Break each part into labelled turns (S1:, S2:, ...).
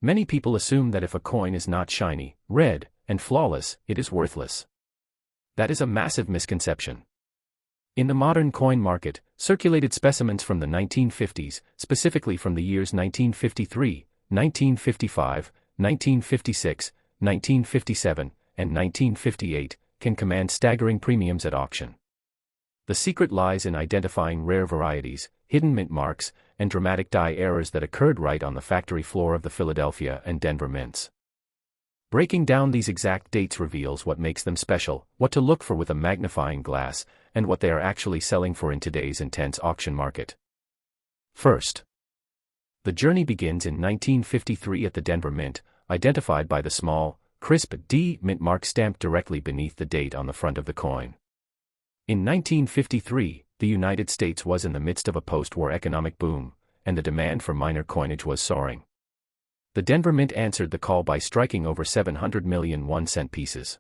S1: Many people assume that if a coin is not shiny, red, and flawless, it is worthless. That is a massive misconception. In the modern coin market, circulated specimens from the 1950s, specifically from the years 1953, 1955, 1956, 1957, and 1958, can command staggering premiums at auction. The secret lies in identifying rare varieties, hidden mint marks, and dramatic die errors that occurred right on the factory floor of the Philadelphia and Denver mints. Breaking down these exact dates reveals what makes them special, what to look for with a magnifying glass, and what they are actually selling for in today's intense auction market. First, the journey begins in 1953 at the Denver Mint, identified by the small, crisp D mint mark stamped directly beneath the date on the front of the coin. In 1953, the United States was in the midst of a post-war economic boom, and the demand for minor coinage was soaring. The Denver Mint answered the call by striking over 700 million 1-cent pieces.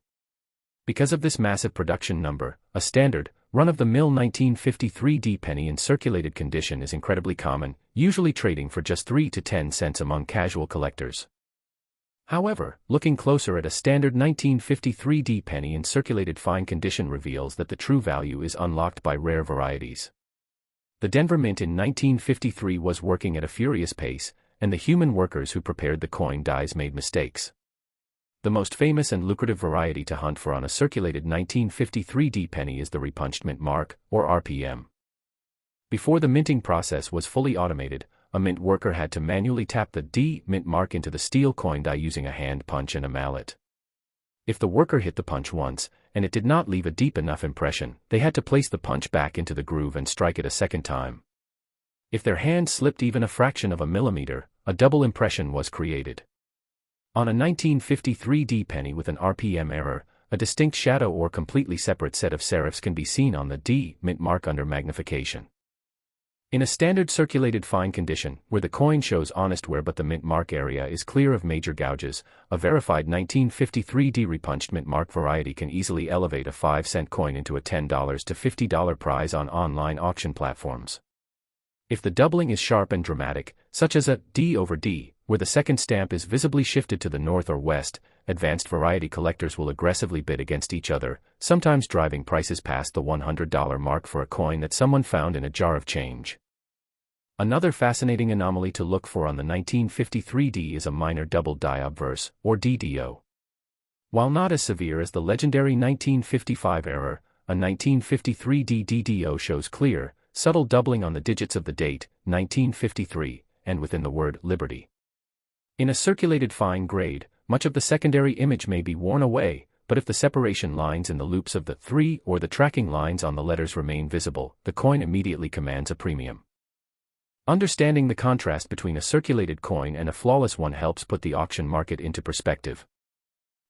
S1: Because of this massive production number, a standard, run-of-the-mill 1953 D penny in circulated condition is incredibly common, usually trading for just 3 to 10 cents among casual collectors. However, looking closer at a standard 1953 D penny in circulated fine condition reveals that the true value is unlocked by rare varieties. The Denver Mint in 1953 was working at a furious pace, and the human workers who prepared the coin dies made mistakes. The most famous and lucrative variety to hunt for on a circulated 1953 D penny is the repunched mint mark, or RPM. Before the minting process was fully automated, a mint worker had to manually tap the D mint mark into the steel coin die using a hand punch and a mallet. If the worker hit the punch once, and it did not leave a deep enough impression, they had to place the punch back into the groove and strike it a second time. If their hand slipped even a fraction of a millimeter, a double impression was created. On a 1953 D penny with an RPM error, a distinct shadow or completely separate set of serifs can be seen on the D mint mark under magnification. In a standard circulated fine condition, where the coin shows honest wear but the mint mark area is clear of major gouges, a verified 1953 D repunched mint mark variety can easily elevate a 5-cent coin into a $10 to $50 prize on online auction platforms. If the doubling is sharp and dramatic, such as a D over D, where the second stamp is visibly shifted to the north or west, advanced variety collectors will aggressively bid against each other, sometimes driving prices past the $100 mark for a coin that someone found in a jar of change. Another fascinating anomaly to look for on the 1953 D is a minor double die obverse, or DDO. While not as severe as the legendary 1955 error, a 1953 D DDO shows clear, subtle doubling on the digits of the date, 1953, and within the word Liberty. In a circulated fine grade, much of the secondary image may be worn away, but if the separation lines in the loops of the 3 or the tracking lines on the letters remain visible, the coin immediately commands a premium. Understanding the contrast between a circulated coin and a flawless one helps put the auction market into perspective.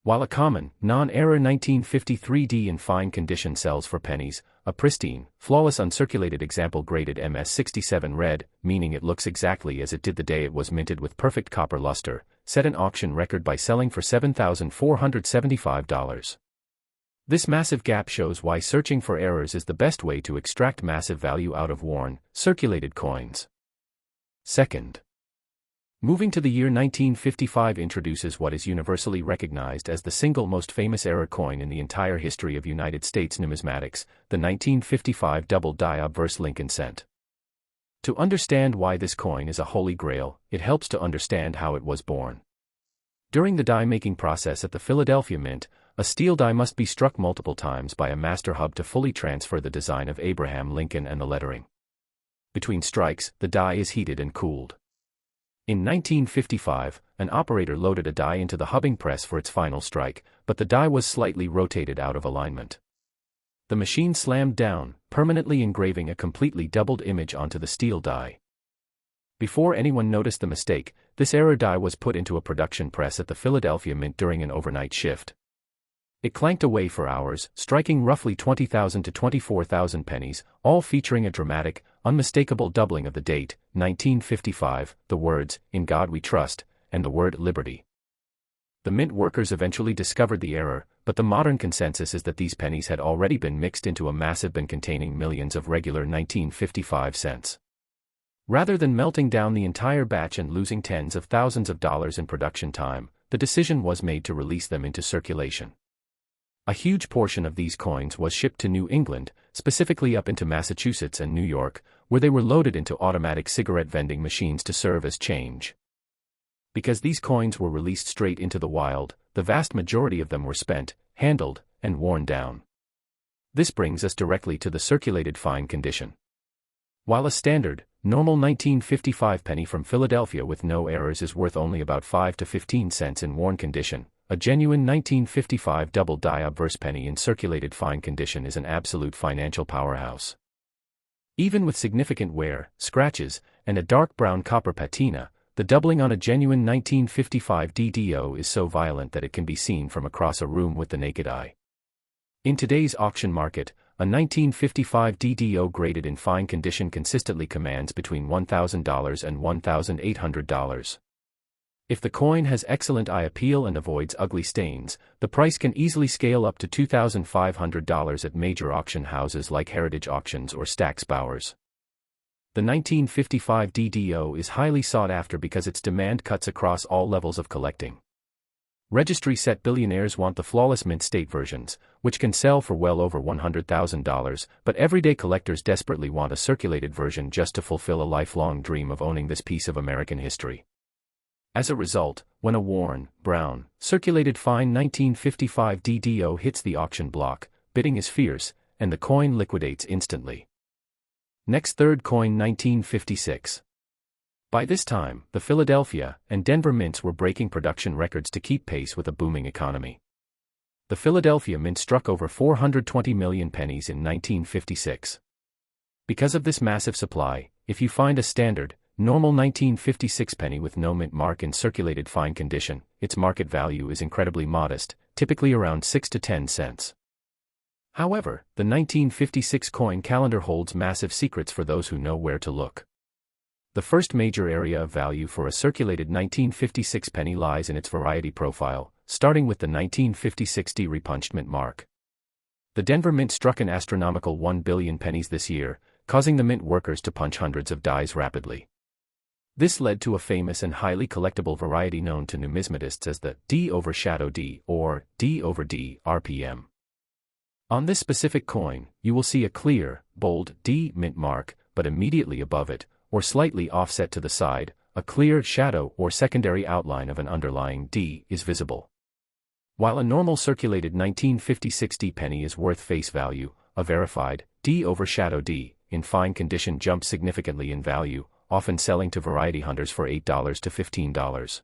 S1: While a common, non-error 1953 D in fine condition sells for pennies, a pristine, flawless uncirculated example graded MS67 red, meaning it looks exactly as it did the day it was minted with perfect copper luster, set an auction record by selling for $7,475. This massive gap shows why searching for errors is the best way to extract massive value out of worn, circulated coins. Second, moving to the year 1955 introduces what is universally recognized as the single most famous error coin in the entire history of United States numismatics, the 1955 double die obverse Lincoln cent. To understand why this coin is a holy grail, it helps to understand how it was born. During the die-making process at the Philadelphia Mint, a steel die must be struck multiple times by a master hub to fully transfer the design of Abraham Lincoln and the lettering. Between strikes, the die is heated and cooled. In 1955, an operator loaded a die into the hubbing press for its final strike, but the die was slightly rotated out of alignment. The machine slammed down, permanently engraving a completely doubled image onto the steel die. Before anyone noticed the mistake, this error die was put into a production press at the Philadelphia Mint during an overnight shift. It clanked away for hours, striking roughly 20,000 to 24,000 pennies, all featuring a dramatic, unmistakable doubling of the date, 1955, the words, "In God We Trust," and the word "Liberty." The mint workers eventually discovered the error, but the modern consensus is that these pennies had already been mixed into a massive bin containing millions of regular 1955 cents. Rather than melting down the entire batch and losing tens of thousands of dollars in production time, the decision was made to release them into circulation. A huge portion of these coins was shipped to New England, specifically up into Massachusetts and New York, where they were loaded into automatic cigarette vending machines to serve as change. Because these coins were released straight into the wild, the vast majority of them were spent, handled, and worn down. This brings us directly to the circulated fine condition. While a standard, normal 1955 penny from Philadelphia with no errors is worth only about 5 to 15 cents in worn condition, a genuine 1955 double die obverse penny in circulated fine condition is an absolute financial powerhouse. Even with significant wear, scratches, and a dark brown copper patina, the doubling on a genuine 1955 DDO is so violent that it can be seen from across a room with the naked eye. In today's auction market, a 1955 DDO graded in fine condition consistently commands between $1,000 and $1,800. If the coin has excellent eye appeal and avoids ugly stains, the price can easily scale up to $2,500 at major auction houses like Heritage Auctions or Stack's Bowers. The 1955 DDO is highly sought after because its demand cuts across all levels of collecting. Registry-set billionaires want the flawless mint state versions, which can sell for well over $100,000, but everyday collectors desperately want a circulated version just to fulfill a lifelong dream of owning this piece of American history. As a result, when a worn, brown, circulated fine 1955 DDO hits the auction block, bidding is fierce, and the coin liquidates instantly. Next, third coin 1956. By this time, the Philadelphia and Denver mints were breaking production records to keep pace with a booming economy. The Philadelphia mint struck over 420 million pennies in 1956. Because of this massive supply, if you find a standard, normal 1956 penny with no mint mark in circulated fine condition, its market value is incredibly modest, typically around 6 to 10 cents. However, the 1956 coin calendar holds massive secrets for those who know where to look. The first major area of value for a circulated 1956 penny lies in its variety profile, starting with the 1956 de-repunched mint mark. The Denver Mint struck an astronomical 1 billion pennies this year, causing the mint workers to punch hundreds of dies rapidly. This led to a famous and highly collectible variety known to numismatists as the D over shadow D or D over D RPM. On this specific coin, you will see a clear, bold D mint mark, but immediately above it, or slightly offset to the side, a clear shadow or secondary outline of an underlying D is visible. While a normal circulated 1956 D penny is worth face value, a verified D over shadow D in fine condition jumps significantly in value, often selling to variety hunters for $8 to $15.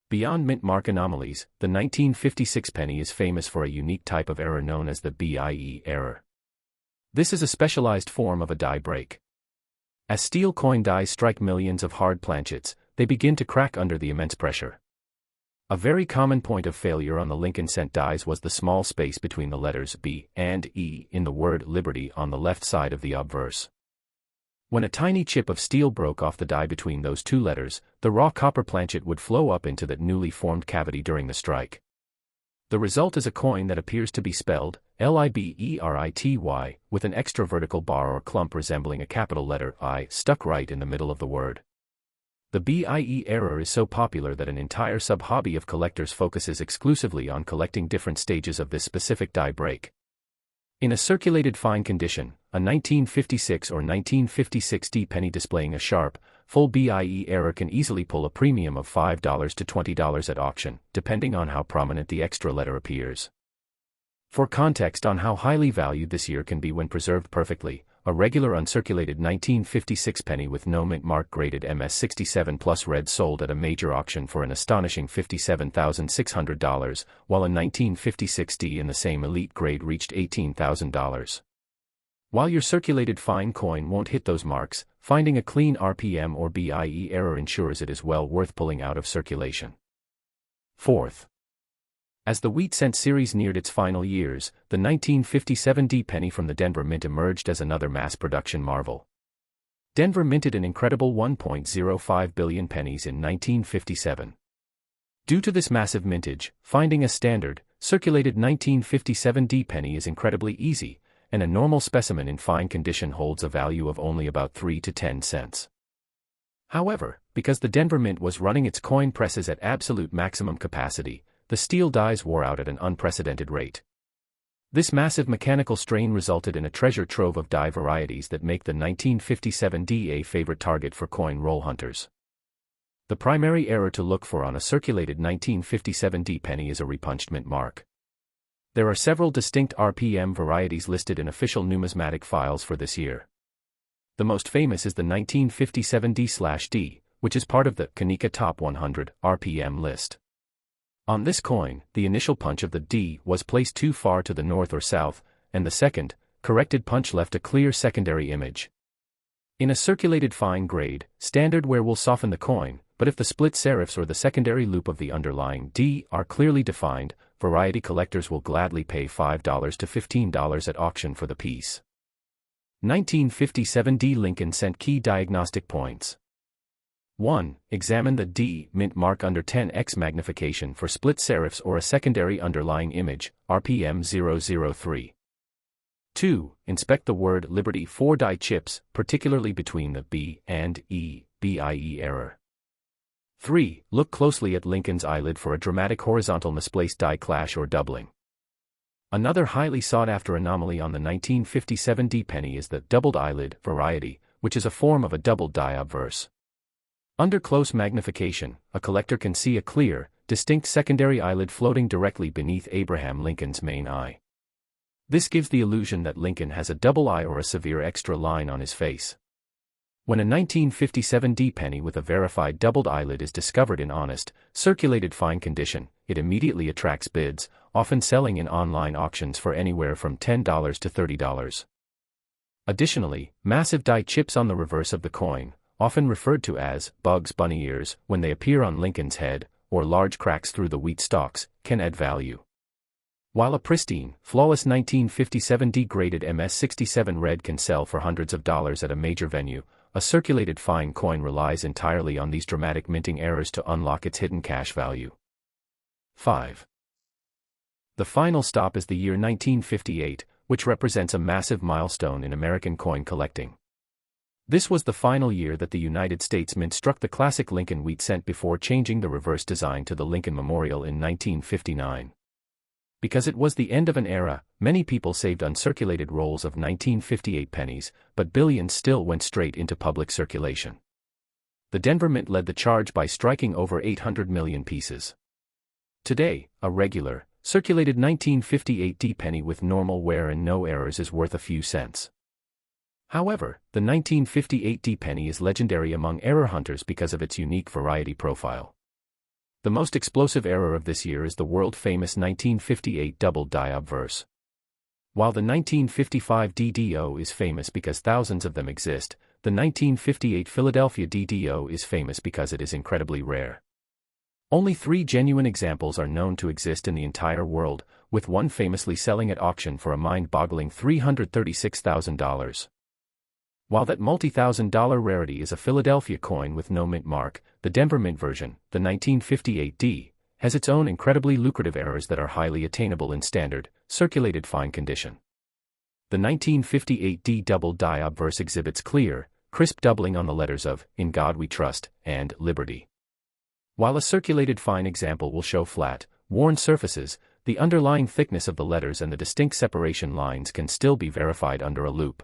S1: Beyond mint mark anomalies, the 1956 penny is famous for a unique type of error known as the BIE error. This is a specialized form of a die break. As steel coin dies strike millions of hard planchets, they begin to crack under the immense pressure. A very common point of failure on the Lincoln cent dies was the small space between the letters B and E in the word Liberty on the left side of the obverse. When a tiny chip of steel broke off the die between those two letters, the raw copper planchet would flow up into that newly formed cavity during the strike. The result is a coin that appears to be spelled Liberty with an extra vertical bar or clump resembling a capital letter I stuck right in the middle of the word. The BIE error is so popular that an entire sub-hobby of collectors focuses exclusively on collecting different stages of this specific die break. In a circulated fine condition, a 1956 or 1956 D penny displaying a sharp, full BIE error can easily pull a premium of $5 to $20 at auction, depending on how prominent the extra letter appears. For context on how highly valued this year can be when preserved perfectly, a regular uncirculated 1956 penny with no mint mark graded MS67 plus red sold at a major auction for an astonishing $57,600, while a 1956 D in the same elite grade reached $18,000. While your circulated fine coin won't hit those marks, finding a clean RPM or BIE error ensures it is well worth pulling out of circulation. Fourth. As the wheat cent series neared its final years, the 1957 D penny from the Denver Mint emerged as another mass production marvel. Denver minted an incredible 1.05 billion pennies in 1957. Due to this massive mintage, finding a standard, circulated 1957 D penny is incredibly easy, and a normal specimen in fine condition holds a value of only about 3 to 10 cents. However, because the Denver Mint was running its coin presses at absolute maximum capacity, the steel dies wore out at an unprecedented rate. This massive mechanical strain resulted in a treasure trove of die varieties that make the 1957 D a favorite target for coin roll hunters. The primary error to look for on a circulated 1957 D penny is a repunched mint mark. There are several distinct RPM varieties listed in official numismatic files for this year. The most famous is the 1957 D/D, which is part of the Kanika Top 100 RPM list. On this coin, the initial punch of the D was placed too far to the north or south, and the second, corrected punch left a clear secondary image. In a circulated fine grade, standard wear will soften the coin, but if the split serifs or the secondary loop of the underlying D are clearly defined, variety collectors will gladly pay $5 to $15 at auction for the piece. 1957 D Lincoln Cent Key Diagnostic Points. 1. Examine the D mint mark under 10x magnification for split serifs or a secondary underlying image, RPM 003. 2. Inspect the word Liberty 4 die chips, particularly between the B and E, BIE error. 3. Look closely at Lincoln's eyelid for a dramatic horizontal misplaced die clash or doubling. Another highly sought-after anomaly on the 1957 D penny is the doubled eyelid variety, which is a form of a doubled die obverse. Under close magnification, a collector can see a clear, distinct secondary eyelid floating directly beneath Abraham Lincoln's main eye. This gives the illusion that Lincoln has a double eye or a severe extra line on his face. When a 1957 D penny with a verified doubled eyelid is discovered in honest, circulated fine condition, it immediately attracts bids, often selling in online auctions for anywhere from $10 to $30. Additionally, massive die chips on the reverse of the coin, often referred to as Bugs Bunny ears when they appear on Lincoln's head, or large cracks through the wheat stalks, can add value. While a pristine, flawless 1957 D-graded MS-67 red can sell for hundreds of dollars at a major venue, a circulated fine coin relies entirely on these dramatic minting errors to unlock its hidden cash value. 5. The final stop is the year 1958, which represents a massive milestone in American coin collecting. This was the final year that the United States Mint struck the classic Lincoln wheat cent before changing the reverse design to the Lincoln Memorial in 1959. Because it was the end of an era, many people saved uncirculated rolls of 1958 pennies, but billions still went straight into public circulation. The Denver Mint led the charge by striking over 800 million pieces. Today, a regular, circulated 1958 D penny with normal wear and no errors is worth a few cents. However, the 1958 D penny is legendary among error hunters because of its unique variety profile. The most explosive error of this year is the world-famous 1958 double die obverse. While the 1955 DDO is famous because thousands of them exist, the 1958 Philadelphia DDO is famous because it is incredibly rare. Only 3 genuine examples are known to exist in the entire world, with one famously selling at auction for a mind-boggling $336,000. While that multi-thousand-dollar rarity is a Philadelphia coin with no mint mark, the Denver Mint version, the 1958 D, has its own incredibly lucrative errors that are highly attainable in standard, circulated fine condition. The 1958 D double die obverse exhibits clear, crisp doubling on the letters of "In God We Trust" and "Liberty." While a circulated fine example will show flat, worn surfaces, the underlying thickness of the letters and the distinct separation lines can still be verified under a loop.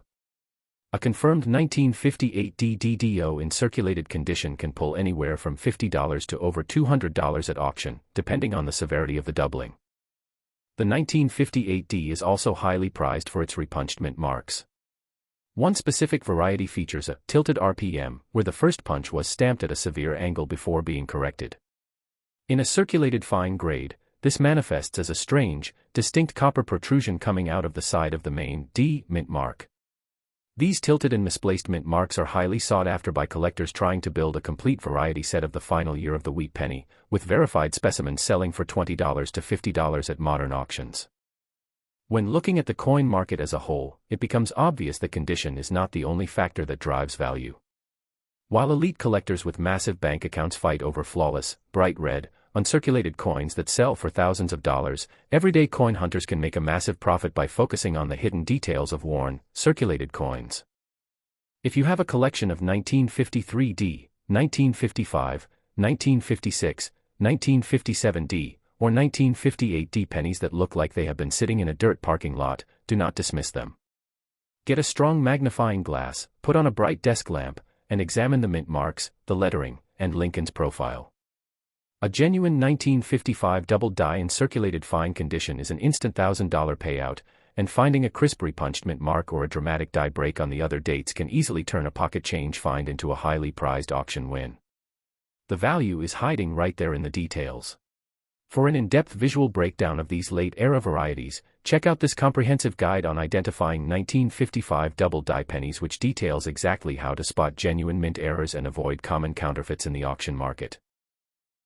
S1: A confirmed 1958 DDO in circulated condition can pull anywhere from $50 to over $200 at auction, depending on the severity of the doubling. The 1958 D is also highly prized for its repunched mint marks. One specific variety features a tilted RPM, where the first punch was stamped at a severe angle before being corrected. In a circulated fine grade, this manifests as a strange, distinct copper protrusion coming out of the side of the main D mint mark. These tilted and misplaced mint marks are highly sought after by collectors trying to build a complete variety set of the final year of the wheat penny, with verified specimens selling for $20 to $50 at modern auctions. When looking at the coin market as a whole, it becomes obvious that condition is not the only factor that drives value. While elite collectors with massive bank accounts fight over flawless, bright red, uncirculated coins that sell for thousands of dollars, everyday coin hunters can make a massive profit by focusing on the hidden details of worn, circulated coins. If you have a collection of 1953 D, 1955, 1956, 1957D, or 1958D pennies that look like they have been sitting in a dirt parking lot, do not dismiss them. Get a strong magnifying glass, put on a bright desk lamp, and examine the mint marks, the lettering, and Lincoln's profile. A genuine 1955 double die in circulated fine condition is an instant $1,000 payout, and finding a crisply punched mint mark or a dramatic die break on the other dates can easily turn a pocket change find into a highly prized auction win. The value is hiding right there in the details. For an in-depth visual breakdown of these late-era varieties, check out this comprehensive guide on identifying 1955 double die pennies, which details exactly how to spot genuine mint errors and avoid common counterfeits in the auction market.